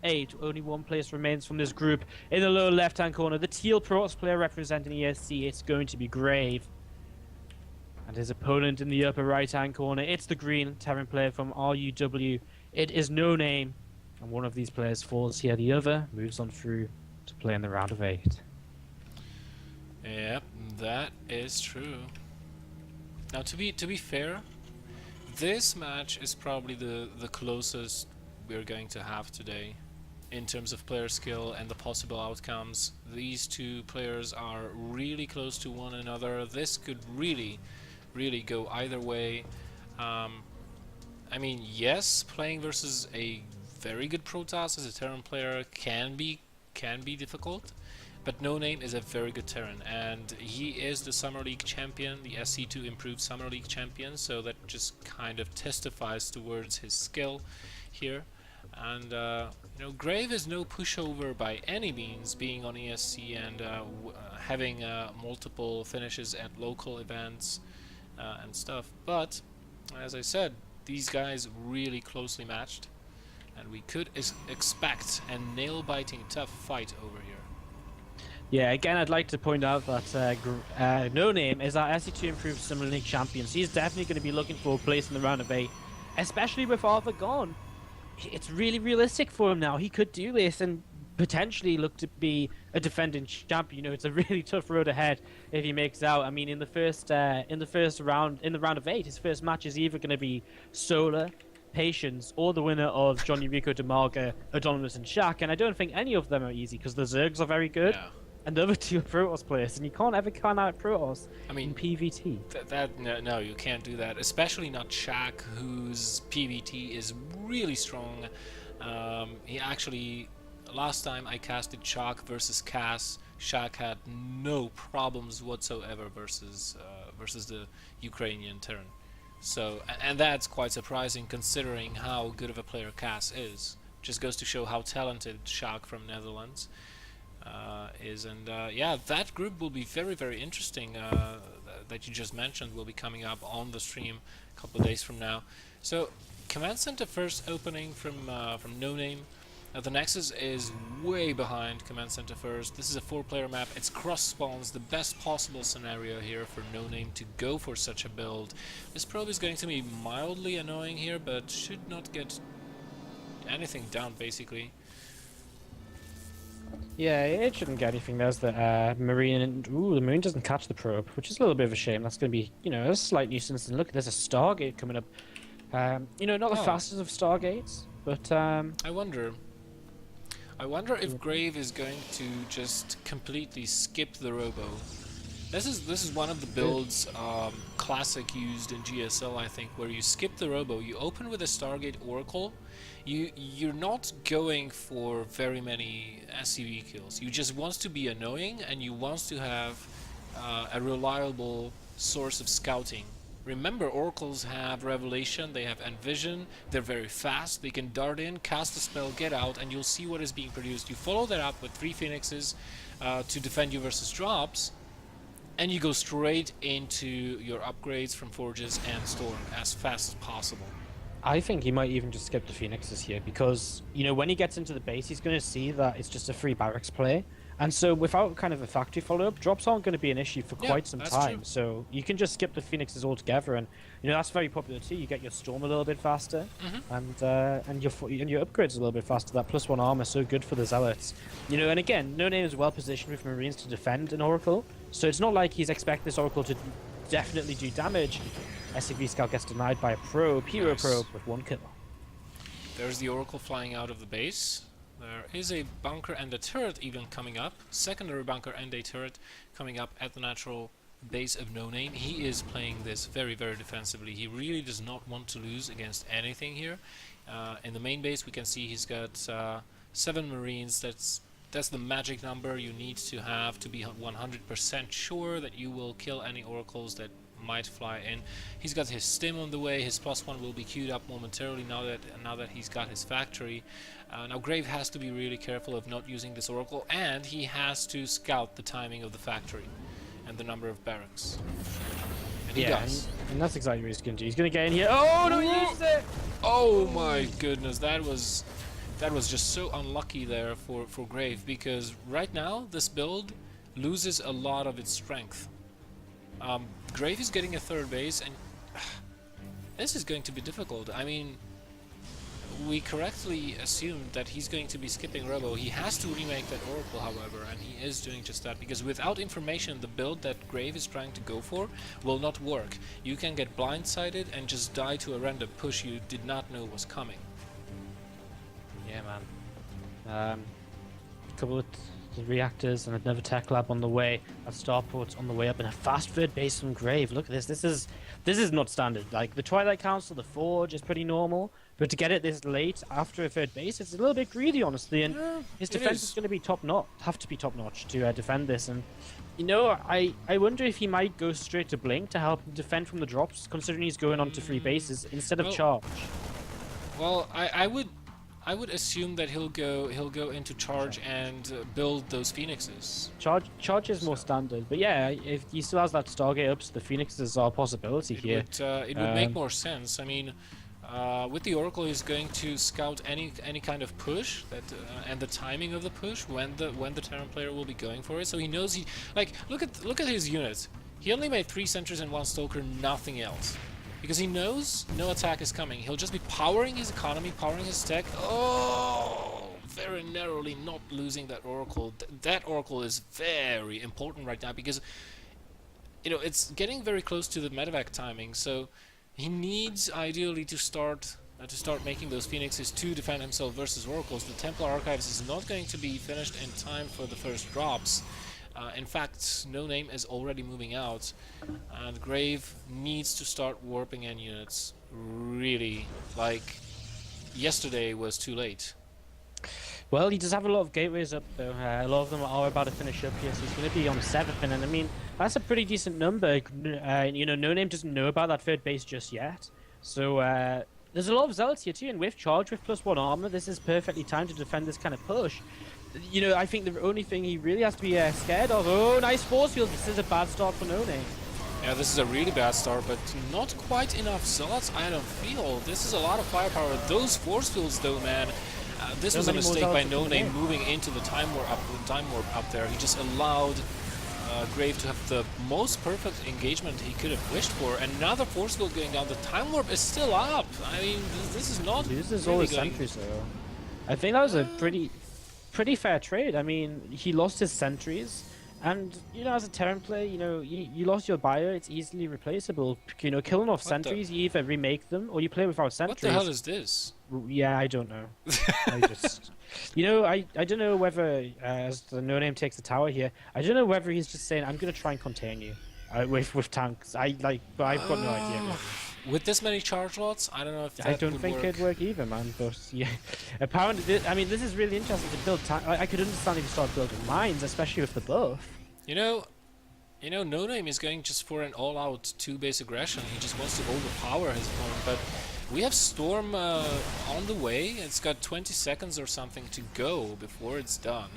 8. Only one place remains from this group. In the lower left-hand corner, the teal Protoss player representing ESC, it's going to be GraVe. And his opponent in the upper right-hand corner, it's the green Terran player from RUW. It is Noname. And one of these players falls here. The other moves on through to play in the round of 8. Yep, that is true. Now, to be fair, this match is probably the closest we're going to have today in terms of player skill and the possible outcomes. These two players are really close to one another. This could really go either way. I mean, yes, playing versus a very good Protoss as a Terran player can be difficult, but Noname is a very good Terran, and he is the Summer League champion, the SC2 improved Summer League champion, so that just kind of testifies towards his skill here. And you know, GraVe is no pushover by any means, being on ESC and having multiple finishes at local events and stuff. But as I said, these guys really closely matched, and we could expect a nail-biting tough fight over here. Yeah, again, I'd like to point out that Noname is our SC2 improved Summer League champion. So he's definitely going to be looking for a place in the round of 8, especially with Arthur gone. It's really realistic for him now. He could do this and potentially look to be a defending champion. You know, it's a really tough road ahead if he makes out. I mean, in the first round, in the round of 8, his first match is either going to be Solar, Patience, or the winner of Johnny Rico, Demarga, Adonis, and Shaq. And I don't think any of them are easy because the Zergs are very good. Yeah. And the other two are Protoss players, and you can't ever count out Protoss in PvT. No, you can't do that. Especially not Shaq, whose PvT is really strong. He actually, last time I casted Shaq versus Cass, Shaq had no problems whatsoever versus the Ukrainian Terran. So, and that's quite surprising considering how good of a player Cass is. Just goes to show how talented Shaq from Netherlands is. And yeah, that group will be very interesting. That you just mentioned will be coming up on the stream a couple of days from now. So Command Center first opening from Noname. The Nexus is way behind Command Center first. This is a 4-player map. It's cross spawns, the best possible scenario here for Noname to go for such a build. This probe is going to be mildly annoying here, but should not get anything down basically. Yeah, it shouldn't get anything. There's the Marine, and ooh, the Marine doesn't catch the probe, which is a little bit of a shame. That's going to be, you know, a slight nuisance. And look, there's a Stargate coming up. You know, not the fastest of Stargates, but I wonder if GraVe is going to just completely skip the Robo. This is one of the builds classic used in GSL, I think, where you skip the Robo. You open with a Stargate Oracle. You're not going for very many SCV kills. You just want to be annoying, and you want to have a reliable source of scouting. Remember, Oracles have Revelation, they have Envision, they're very fast, they can dart in, cast a spell, get out, and you'll see what is being produced. You follow that up with 3 Phoenixes to defend you versus drops, and you go straight into your upgrades from Forges and Storm as fast as possible. I think he might even just skip the Phoenixes here because, you know, when he gets into the base, he's going to see that it's just a free barracks play. And so without kind of a factory follow-up, drops aren't going to be an issue for quite some time. True. So you can just skip the Phoenixes altogether, and you know that's very popular too. You get your Storm a little bit faster, and your upgrades a little bit faster. That +1 armor so good for the Zealots. You know, and again, Noname is well positioned with Marines to defend an Oracle, so it's not like he's expecting this Oracle to definitely do damage. SCV Scout gets denied by a probe, hero probe with 1 kill. There's the Oracle flying out of the base. There is a bunker and a turret even coming up. Secondary bunker and a turret coming up at the natural base of Noname. He is playing this very defensively. He really does not want to lose against anything here. In the main base we can see he's got 7 Marines. That's the magic number you need to have to be 100% sure that you will kill any Oracles that might fly in. He's got his stim on the way. His +1 will be queued up momentarily now that he's got his factory. Now GraVe has to be really careful of not using this Oracle, and he has to scout the timing of the factory and the number of barracks. And he does. And that's exactly what he's going to do. He's going to get in here. Oh no, he used it! Oh my goodness, that was That was just so unlucky there for GraVe, because right now this build loses a lot of its strength. GraVe is getting a third base, and this is going to be difficult. I mean, we correctly assumed that he's going to be skipping Robo. He has to remake that Oracle, however, and he is doing just that, because without information, the build that GraVe is trying to go for will not work. You can get blindsided and just die to a random push you did not know was coming. Yeah, man. A couple of reactors and another tech lab on the way. A starport on the way up, and a fast third base from GraVe. Look at this. This is not standard. Like the Twilight Council, the Forge is pretty normal, but to get it this late after a third base, it's a little bit greedy, honestly. And his defense is going to be top notch. Have to be top notch to defend this. And you know, I wonder if he might go straight to Blink to help him defend from the drops, considering he's going on to 3 bases instead of charge. Well, I would assume that he'll go into charge and build those phoenixes. Charge is more standard, but yeah, if he still has that Stargate up, so the phoenixes are a possibility here. It would make more sense. I mean, with the Oracle, he's going to scout any kind of push that and the timing of the push when the Terran player will be going for it. So he knows look at his units. He only made 3 sentries and 1 Stalker, nothing else. Because he knows no attack is coming. He'll just be powering his economy, powering his tech. Oh, very narrowly not losing that Oracle. That Oracle is very important right now, because you know it's getting very close to the medevac timing. So he needs ideally to start making those Phoenixes to defend himself versus Oracles. The Templar Archives is not going to be finished in time for the first drops. In fact, Noname is already moving out, and GraVe needs to start warping in units. Really, like yesterday was too late. Well, he does have a lot of gateways up though. A lot of them are about to finish up here, so he's going to be on 7, and I mean that's a pretty decent number. You know, Noname doesn't know about that third base just yet, so there's a lot of zealots here too. And with charge, with +1 armor, this is perfectly timed to defend this kind of push. You know, I think the only thing he really has to be scared of... Oh, nice force field. This is a bad start for Noname. Yeah, this is a really bad start, but not quite enough zealots, I don't feel. This is a lot of firepower. Those force fields, though, man. This was a mistake by Noname moving into the time warp up there. He just allowed GraVe to have the most perfect engagement he could have wished for. Another force field going down. The time warp is still up. I mean, this is not... This is all his sentries, though. I think that was a pretty fair trade. I mean, he lost his sentries, and you know, as a Terran player, you know, you lost your bio. It's easily replaceable. You know, killing off sentries, you either remake them or you play without sentries. What the hell is this? Yeah, I don't know. You know, I don't know whether as the Noname takes the tower here, I don't know whether he's just saying I'm gonna try and contain you with tanks. But I've got no idea. Really. With this many charge lots, I don't know if that I don't would think work. it'd work either, man. But yeah, apparently, I mean, this is really interesting to build. I could understand if you start building mines, especially with the buff. You know, Noname is going just for an all-out 2-base aggression. He just wants to overpower his opponent. But we have Storm on the way. It's got 20 seconds or something to go before it's done.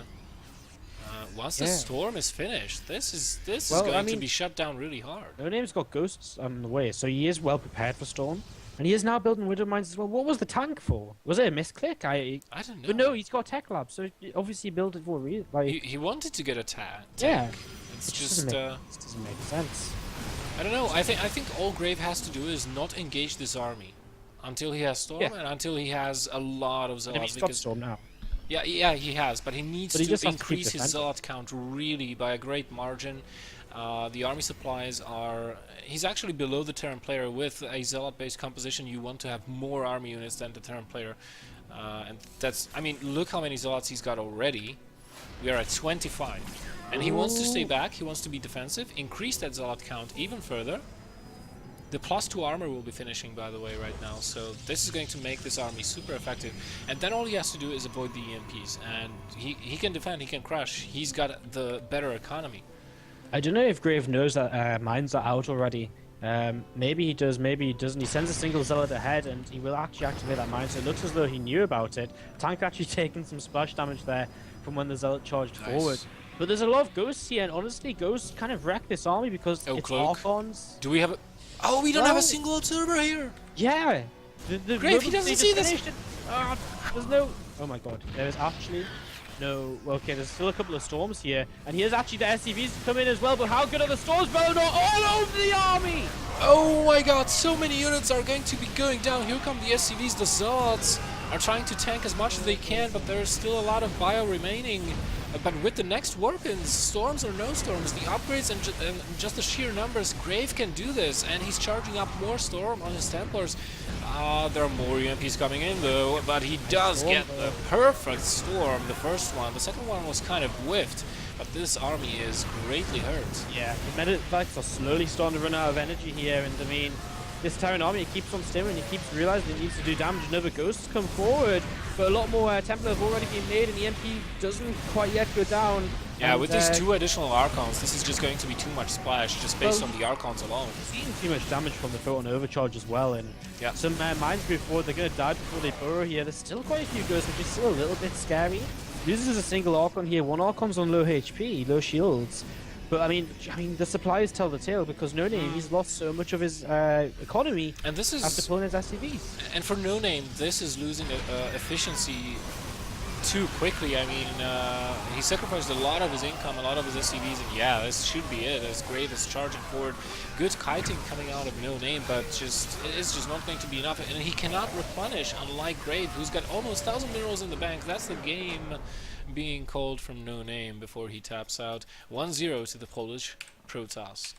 Once the storm is finished, this is going to be shut down really hard. Noname's got ghosts on the way, so he is well prepared for storm, and he is now building widow mines as well. What was the tank for? Was it a misclick? I don't know. But no, he's got tech lab, so obviously he built it for a reason. Like he wanted to get a tank. Yeah, it's just doesn't make sense. I don't know. I think all GraVe has to do is not engage this army until he has storm and until he has a lot of zealots. He's got storm now. Yeah, he has, but he needs to increase his zealot count really by a great margin. The army supplies are... He's actually below the Terran player. With a zealot-based composition, you want to have more army units than the Terran player. And that's... I mean, look how many zealots he's got already. We are at 25. And he wants to stay back, he wants to be defensive, increase that zealot count even further. The +2 armor will be finishing, by the way, right now, so this is going to make this army super effective. And then all he has to do is avoid the EMPs, and he can defend, he can crush. He's got the better economy. I don't know if GraVe knows that mines are out already. Maybe he does, maybe he doesn't. He sends a single zealot ahead, and he will actually activate that mine, so it looks as though he knew about it. Tank actually taking some splash damage there from when the zealot charged forward. But there's a lot of ghosts here, and honestly, ghosts kind of wreck this army because it's Archons. Do we have a... Oh, we don't have a single observer here! Yeah! GraVe, he doesn't see this! Oh my god, there is actually no... Well, okay, there's still a couple of storms here. And here's actually the SCVs come in as well, but how good are the storms, bro? Not all over the army! Oh my god, so many units are going to be going down. Here come the SCVs, the Zods are trying to tank as much as they can, but there's still a lot of bio remaining. But with the next weapons, storms or no storms, the upgrades and just the sheer numbers, GraVe can do this, and he's charging up more storm on his Templars. There are more EMPs coming in though, but he does get the perfect storm, the first one. The second one was kind of whiffed, but this army is greatly hurt. Yeah, the medivacs are slowly starting to run out of energy here, and I mean, this Terran army keeps on stimming, he keeps realizing it needs to do damage. Another ghosts come forward, but a lot more Templar have already been made, and the EMP doesn't quite yet go down. Yeah, and, with these 2 additional Archons, this is just going to be too much splash, just based on the Archons alone. Seeing too much damage from the Photon Overcharge as well, and yeah. some mines before they're going to die before they burrow here. There's still quite a few ghosts, which is still a little bit scary. Loses a single Archon here, 1 Archon's on low HP, low shields. But I mean, the supplies tell the tale, because Noname, he's lost so much of his economy and this is after pulling his SCVs. And for Noname, this is losing efficiency too quickly. I mean, he sacrificed a lot of his income, a lot of his SCVs, and yeah, this should be it. As GraVe is charging forward, good kiting coming out of Noname, but it's just not going to be enough. And he cannot replenish, unlike GraVe, who's got almost 1,000 minerals in the bank. That's the game being called from Noname before he taps out. 1-0 to the Polish Protoss.